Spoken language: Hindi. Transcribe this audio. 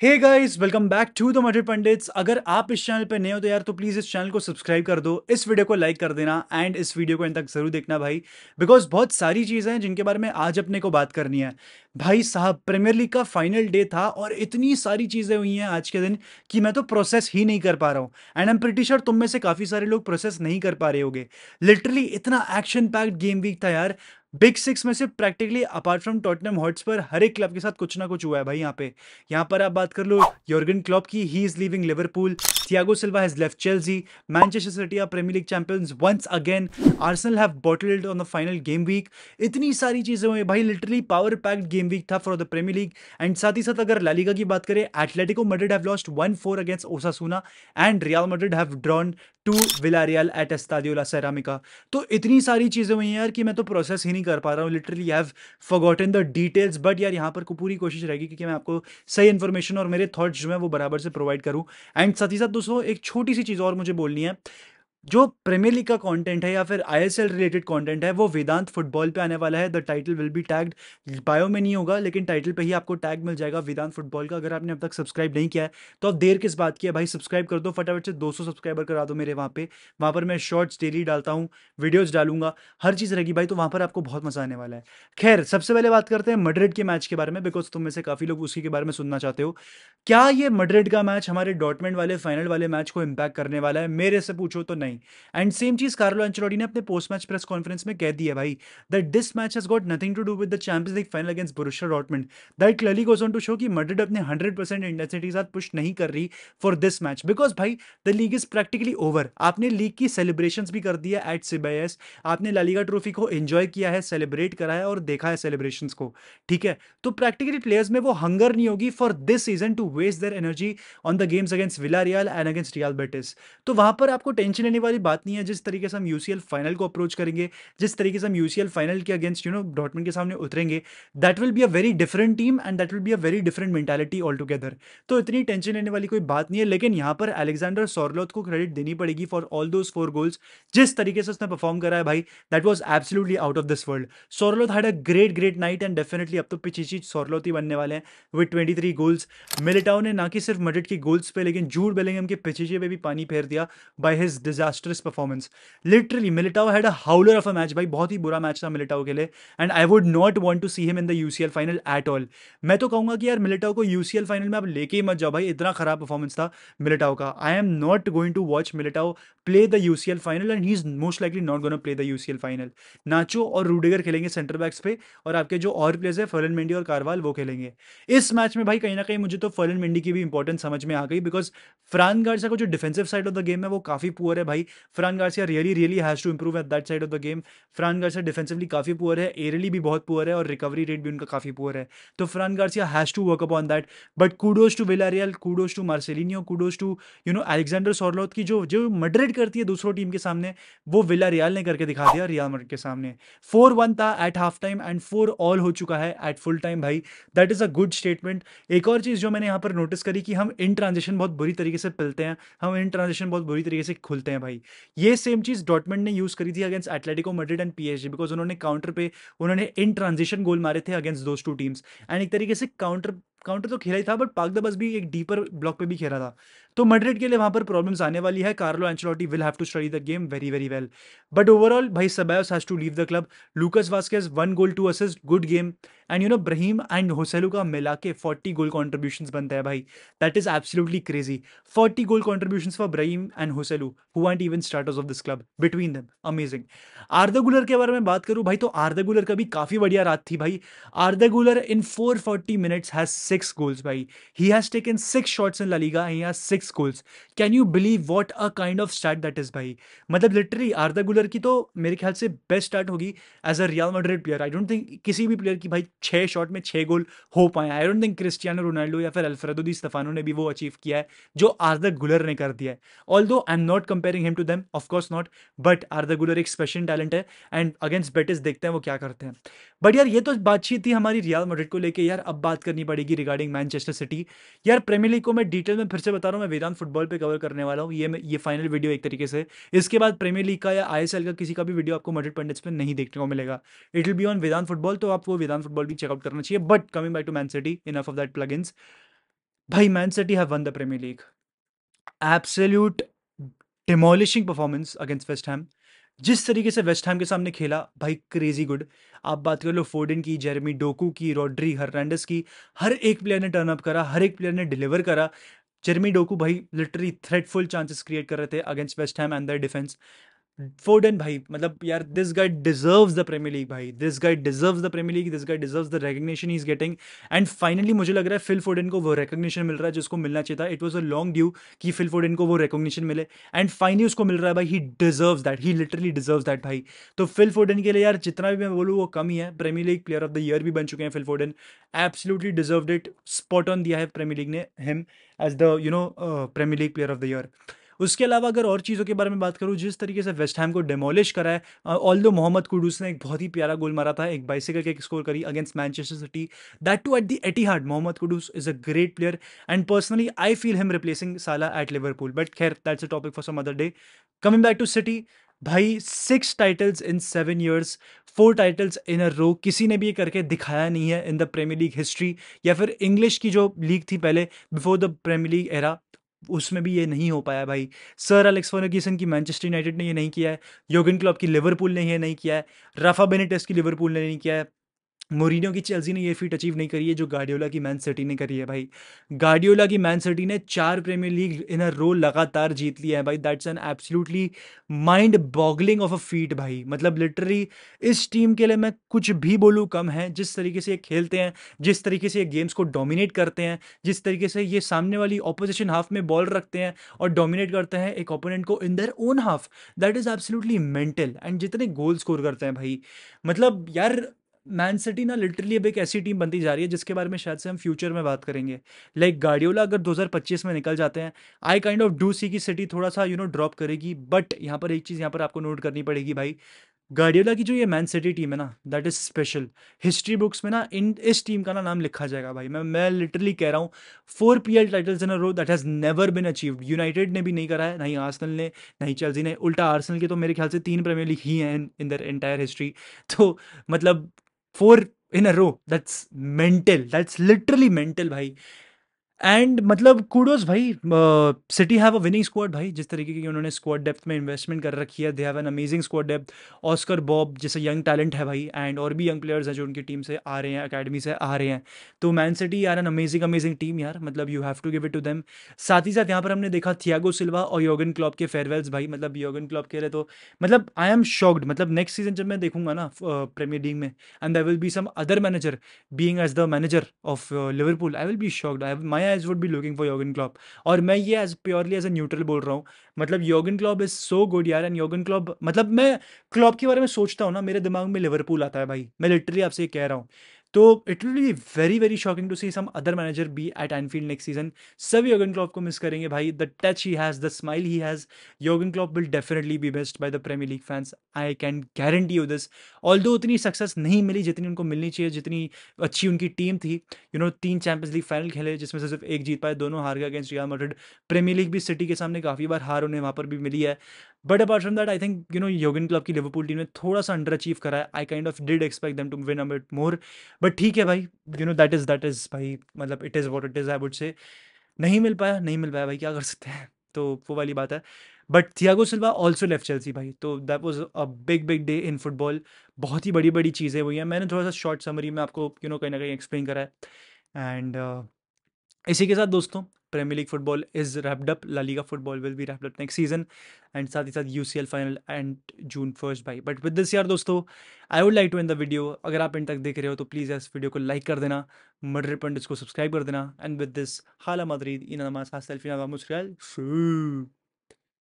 Hey guys, welcome back to the मटर पंडित्स। अगर आप इस चैनल पे नए हो तो यार तो प्लीज़ इस चैनल को सब्सक्राइब कर दो, इस वीडियो को लाइक कर देना एंड इस वीडियो को अंत तक जरूर देखना भाई। बिकॉज बहुत सारी चीज़ें हैं जिनके बारे में आज अपने को बात करनी है। भाई साहब, प्रीमियर लीग का फाइनल डे था और इतनी सारी चीज़ें हुई हैं आज के दिन कि मैं तो प्रोसेस ही नहीं कर पा रहा हूँ। And I am pretty sure तुम में से काफ़ी सारे लोग प्रोसेस नहीं कर पा रहे होगे। लिटरली इतना एक्शन पैक्ड गेम वीक था यार। बिग सिक्स में से practically apart from Tottenham Hotspur हर एक क्लब के साथ कुछ ना कुछ हुआ है भाई। यहाँ पर आप बात कर लो योर्गन क्लॉप की, he is leaving Liverpool. Thiago Silva has left Chelsea. Manchester City are Premier League champions once again. Arsenal have bottled on the final game week. इतनी सारी चीजें हुई भाई, literally power packed game week था for the premiere League. And साथ ही साथ अगर ला लीगा की बात करें, Atletico Madrid have lost 1-4 against Osasuna and Real Madrid have drawn to Villarreal at एस्ताडियो ला सेरामिका। तो इतनी सारी चीजें हुई हैं यार कि मैं तो प्रोसेस ही नहीं कर पा रहा हूँ। Literally have forgotten the details, but यार यहाँ पर पूरी कोशिश रहेगी कि मैं आपको सही इन्फॉर्मेशन और मेरे थॉट्स जो है वो बराबर से प्रोवाइड करूं। एंड साथ ही साथ दोस्तों एक छोटी सी चीज़ और मुझे बोलनी है। जो प्रीमियर लीग का कंटेंट है या फिर आईएसएल रिलेटेड कंटेंट है वो वेदांत फुटबॉल पे आने वाला है। The title will be tagged, bio में नहीं होगा लेकिन टाइटल पे ही आपको टैग मिल जाएगा वेदांत फुटबॉल का। अगर आपने अब तक सब्सक्राइब नहीं किया है तो आप देर किस बात की है भाई, सब्सक्राइब कर दो फटाफट से। 200 सब्सक्राइबर करा दो मेरे वहाँ पर मैं शॉर्ट्स डेली डालता हूँ, वीडियोज डालूंगा, हर चीज़ रहेगी भाई। तो वहाँ पर आपको बहुत मजा आने वाला है। खैर, सबसे पहले बात करते हैं मैड्रिड के मैच के बारे में, बिकॉज तुम में से काफ़ी लोग उसी के बारे में सुनना चाहते हो। क्या ये मैड्रिड का मैच हमारे डॉर्टमेंड वाले फाइनल वाले मैच को इम्पैक्ट करने वाला है? मेरे से पूछो तो नहीं। एंड सेम चीज कार्लो एंचेलोटी ने अपने पोस्ट मैच प्रेस कॉन्फ्रेंस में कह दी है भाई, that this match has got nothing to do with the Champions League final against Borussia Dortmund. That clearly goes on to show कि मैड्रिड अपने 100% इंटेंसिटी के साथ पुश नहीं कर रही फॉर दिस मैच, बिकॉज भाई the league is practically over. आपने लीग की सेलिब्रेशंस भी कर दी है एट सिबायस, आपने ला लीगा ट्रॉफी को एंजॉय किया है, सेलिब्रेट करा है और देखा है सेलिब्रेशंस को, ठीक है। तो प्रैक्टिकली प्लेयर्स में वो हंगर नहीं होगी for this season to waste their energy on the games against Villarreal and against Real Betis. तो वहां पर आपको टेंशन लेने वाली बात नहीं है। जिस तरीके से हम यूसीएल फाइनल को अप्रोच करेंगे, जिस तरीके से हम यूसीएल फाइनल के अगेंस्ट डॉर्टमुंड के सामने उतरेंगे, that will be a very different team and that will be a very different mentality all together. तो इतनी टेंशन लेने वाली कोई बात नहीं है। लेकिन यहाँ पर अलेक्जेंडर सोरलोथ को क्रेडिट देनी पड़ेगी फॉर ऑल दोज 4 गोल्स। जिस तरीके से उसने परफॉर्म करा है भाई, that was absolutely out of this world. Sorloth had a great great night and definitely अब तो पिचिची सोरलोथ ही बनने वाले हैं विद 23 गोल्स। मिलिटाओ ने ना कि सिर्फ मैड्रिड की गोल्स पे लेकिन जूड बेलिंगम के पिचिचे पे भी पानी फेर दिया by his disastrous performance. Literally Militao had a howler of a match भाई, बहुत ही बुरा मैच था मिलिटाओ के लिए। And I would not want to see him in the UCL final at all. मैं तो कहूंगा कि यार मिलिटाओ को यूसीएल फाइनल में आप लेके ही मत जाओ भाई, इतना खराब परफॉर्मेंस था मिलिटाओ का। I am not going to watch Militao play the UCL final and he is most likely not gonna play the UCL final. Nacho और रूडिगर खेलेंगे सेंटर बैक्स पे और आपके जो और प्लेयर्स है फर्लन मेंडी और कारवाल वो खेलेंगे इस मैच में भाई। कहीं ना कहीं मुझे तो फर्लन मेंडी की भी इंपॉर्टेंस समझ में आ गई, बिकॉज फ्रान गार्सिया को जो defensive side of the game है वो काफी पुअर है भाई। Fran Garcia really really has to improve at that side of the game. Fran Garcia defensively काफी पुअर है, एरियली भी बहुत पुअर है और रिकवरी रेट भी उनका काफी पुअर है। तो Fran Garcia has to work upon that. But kudos to Villarreal, kudos to Marcelino, kudos to Alexander Sorloth की जो जो मैड्रिड करती है दूसरों टीम के सामने, वो विलारियल ने करके दिखा दिया रियल मैड्रिड के सामने। 4-1 था एट हाफ टाइम एंड 4-ऑल हो चुका है एट फुल टाइम भाई। That is a good statement. एक और चीज जो मैंने यहाँ पर नोटिस करी कि हम इन ट्रांजिशन बहुत बुरी तरीके से पिलते हैं, हम इन ट्रांजिशन बहुत बुरी तरीके से खुलते हैं भाई। ये सेम चीज डॉर्टमंड ने यूज करी थी against Atletico Madrid and PSG, because उन्होंने काउंटर पे उन्होंने इन ट्रांजिशन गोल मारे थे against those two teams. And एक तरीके से काउंटर काउंटर तो खेला ही था बट पाक द बस भी एक डीपर ब्लॉक पे भी खेला था। तो मैड्रिड के लिए वहां पर प्रॉब्लम्स आने वाली है। Carlo Ancelotti will have to study the game very very well. But overall भाई Ceballos has to leave the club. Lucas Vazquez 1 goal 2 assist, good game. And Brahim and Joselu का मिला के 40 गोल कॉन्ट्रीब्यूशन बनता है भाई। That is absolutely crazy. 40 goal contribution for Brahim and Joselu who aren't even starters of this club, between them amazing. Arda Guler के बारे में बात करूं भाई तो आर्दा गुलर का भी काफी बढ़िया रात थी भाई। आर्दा गुलर इन 440 मिनट्स हैज 6 गोल्स भाई। He has taken 6 shots in La Liga, he has 6 goals. Can you believe what a kind of start that is भाई। मतलब लिटरली आर्दा गुलर की तो मेरे ख्याल से बेस्ट स्टार्ट होगी as a Real Madrid player. I don't think किसी भी प्लेयर की भाई 6 शॉट में 6 गोल हो पाए। आई डोंट थिंक क्रिस्टियानो रोनाल्डो या फिर अल्फ्रेडो दी स्टेफानो ने भी वो अचीव किया है जो आर्दा गुलर ने कर दिया है। Although I am not comparing him to them, of course not, but Arda Guler एक स्पेशल टैलेंट है। एंड अगेंस्ट बेटिस देखते हैं वो क्या करते हैं। बट यार ये तो बातचीत थी हमारी रियल मैड्रिड को लेके। यार अब बात करनी पड़ेगी रिगार्डिंग मैनचेस्टर सिटी। यार प्रीमियर लीग को मैं डिटेल में फिर से बता रहा हूँ, मैं वेदांत फुटबॉल पे कवर करने वाला हूँ ये फाइनल वीडियो एक तरीके से। इसके बाद प्रीमियर लीग का या आईएसएल का किसी का भी वीडियो आपको मैड्रिड पंडित्स पे नहीं देखने को मिलेगा। It will be on Vedant football, तो आपको वेदांत फुटबॉल भी चेकआउट करना चाहिए। But coming back to Man City, enough of that plugins. भाई Man City have won the premiere League, absolute demolishing performance against West Ham. जिस तरीके से वेस्ट हैम के सामने खेला भाई, क्रेजी गुड। आप बात कर लो फोर्डन की, जेरेमी डोकू की, रॉड्री, हर्नांडस की, हर एक प्लेयर ने टर्न अप करा, हर एक प्लेयर ने डिलीवर करा। जेरेमी डोकू भाई लिटरली थ्रेटफुल चांसेस क्रिएट कर रहे थे against West Ham and their defence. Foden भाई, मतलब यार this guy deserves the premiere League भाई, this guy deserves the premiere League, this guy deserves the recognition he is getting. And finally मुझे लग रहा है फिल फोर्डन को वो रिकग्निशन मिल रहा है जिसको मिलना चाहिए था। It was a long due कि फिल फोर्डन को वो रिकग्निशन मिले, एंड फाइनली उसको मिल रहा है भाई। ही deserves that, he literally deserves that भाई। तो फिल फोर्डन के लिए यार जितना भी मैं बोलूँ वो कम ही है। Premier League player of the year भी बन चुके हैं Phil Foden, absolutely deserved it. Spot on दिया है प्रीमियर लीग ने him as the premiere League player of the year. उसके अलावा अगर और चीज़ों के बारे में बात करूँ, जिस तरीके से वेस्ट हैम को डेमोलिश करा है, ऑल दो मोहम्मद कुडूस ने एक बहुत ही प्यारा गोल मारा था, एक बाइसिकल किक स्कोर करी against Manchester City, that too at the Etihad. Mohammed Kudus is a great player and personally I feel him replacing Salah at Liverpool, but खैर that's a topic for some other day. Coming back to City, भाई 6 titles in 7 years, 4 titles in a row, किसी ने भी ये करके दिखाया नहीं है in the premiere League history, या फिर इंग्लिश की जो लीग थी पहले before the premiere League era, उसमें भी ये नहीं हो पाया भाई। सर एलेक्स फर्गुसन की मैनचेस्टर यूनाइटेड ने ये नहीं किया है, योर्गन क्लॉप की लिवरपूल ने ये नहीं किया है, राफा बेनिटेस की लिवरपूल ने नहीं किया है, मोरिनियो की चेल्सी ने ये फीट अचीव नहीं करी है जो गार्डियोला की मैन सिटी ने करी है भाई। गार्डियोला की मैन सिटी ने 4 प्रीमियर लीग इन अ रो लगातार जीत लिया है भाई। That's an absolutely mind boggling of a feet भाई। मतलब लिटरली इस टीम के लिए मैं कुछ भी बोलूँ कम है। जिस तरीके से ये खेलते हैं, जिस तरीके से ये गेम्स को डोमिनेट करते हैं, जिस तरीके से ये सामने वाली ऑपोजिशन हाफ में बॉल रखते हैं और डोमिनेट करते हैं एक ओपोनेंट को in their own half, that is absolutely mental. And जितने गोल स्कोर करते हैं भाई, मतलब यार मैन सिटी ना लिटरली अब एक ऐसी टीम बनती जा रही है जिसके बारे में शायद से हम फ्यूचर में बात करेंगे। लाइक गार्डियोला अगर 2025 में निकल जाते हैं, आई काइंड ऑफ डू सी की सिटी थोड़ा सा ड्रॉप करेगी। बट यहाँ पर एक चीज़ यहाँ पर आपको नोट करनी पड़ेगी भाई, गार्डियोला की जो ये मैन सिटी टीम है ना, that is special. History books में ना इन इस टीम का ना नाम लिखा जाएगा भाई। मैं लिटरली कह रहा हूँ, 4 PL titles in a row that has never been achieved. United ने भी नहीं करा है, ना ही आर्सेनल ने, ना ही चेल्सी ने। उल्टा आर्सेनल के तो मेरे ख्याल से 3 प्रीमियर लीग ही हैं इन दर एंटायर हिस्ट्री। तो मतलब 4 in a row, that's mental, that's literally mental भाई। एंड मतलब कूडोज भाई, City have a winning squad भाई। जिस तरीके की उन्होंने स्क्वाड डेप्थ में इन्वेस्टमेंट कर रखी है, they have an amazing squad depth. Oscar Bob जैसे यंग टैलेंट है भाई, एंड और भी यंग प्लेयर्स हैं जो उनकी टीम से आ रहे हैं, अकेडमी से आ रहे हैं। तो मैन सिटी यार एन अमेजिंग अमेजिंग टीम यार, मतलब you have to give it to them. साथ ही साथ यहाँ पर हमने देखा थियागो सिल्वा और योगन क्लॉप के फेयरवेल्स भाई। मतलब योगन क्लॉप के लिए तो मतलब आई एम शॉक्ड। मतलब नेक्स्ट सीजन जब मैं देखूंगा ना प्रीमियर लीग में, and there will be some other manager being as the manager of Liverpool, I will be shocked. My eyes would be looking for Jurgen Klopp. और मैं ये as purely as a neutral बोल रहा हूँ। मतलब योगन क्लॉप इज सो गुड यार। एंड योगन क्लॉप, मतलब मैं क्लॉप के बारे में सोचता हूँ ना, मेरे दिमाग में लिवरपूल आता है भाई। मैं लिटरली आपसे ये कह रहा हूँ। तो it will be very very shocking to see some other manager be at Anfield next season. सब योगन क्लॉप को मिस करेंगे भाई। The touch he has, the smile he has, योगन Klopp will definitely be best by the premiere league fans, I can guarantee you this. Although उतनी सक्सेस नहीं मिली जितनी उनको मिलनी चाहिए, जितनी अच्छी उनकी टीम थी। 3 चैंपियंस लीग फाइनल खेले जिसमें से सिर्फ एक जीत पाए, दोनों हार गए against Real Madrid. Premier League भी सिटी के सामने काफ़ी बार हार उन्हें वहाँ पर भी मिली है। But apart from that I think योगन क्लब की लिवरपूल टीम ने थोड़ा सा अंडर अचीव करा है। I kind of did expect them to win a bit more. But ठीक है भाई, दैट इज़ भाई, मतलब it is what it is, I would say. नहीं मिल पाया, नहीं मिल पाया भाई, क्या कर सकते हैं। तो वो वाली बात है। But Thiago Silva also left Chelsea भाई, तो that was a big big day in football. बहुत ही बड़ी बड़ी चीज़ें हुई हैं। मैंने थोड़ा सा शॉर्ट समरी में आपको कहीं ना कहीं एक्सप्लेन करा है। एंड इसी के साथ दोस्तों, Premier League football is wrapped up, La Liga football will be wrapped up next season, and साथ ही साथ यूसीएल फाइनल एंड जून 1 भाई। बट विद दिस यार दोस्तों, I would like to end the video. अगर आप इन तक देख रहे हो तो प्लीज़ इस वीडियो को लाइक कर देना, मडर पंडित को सब्सक्राइब कर देना, एंड विद दिस हाला मदरीद इन नमाज सेल्फी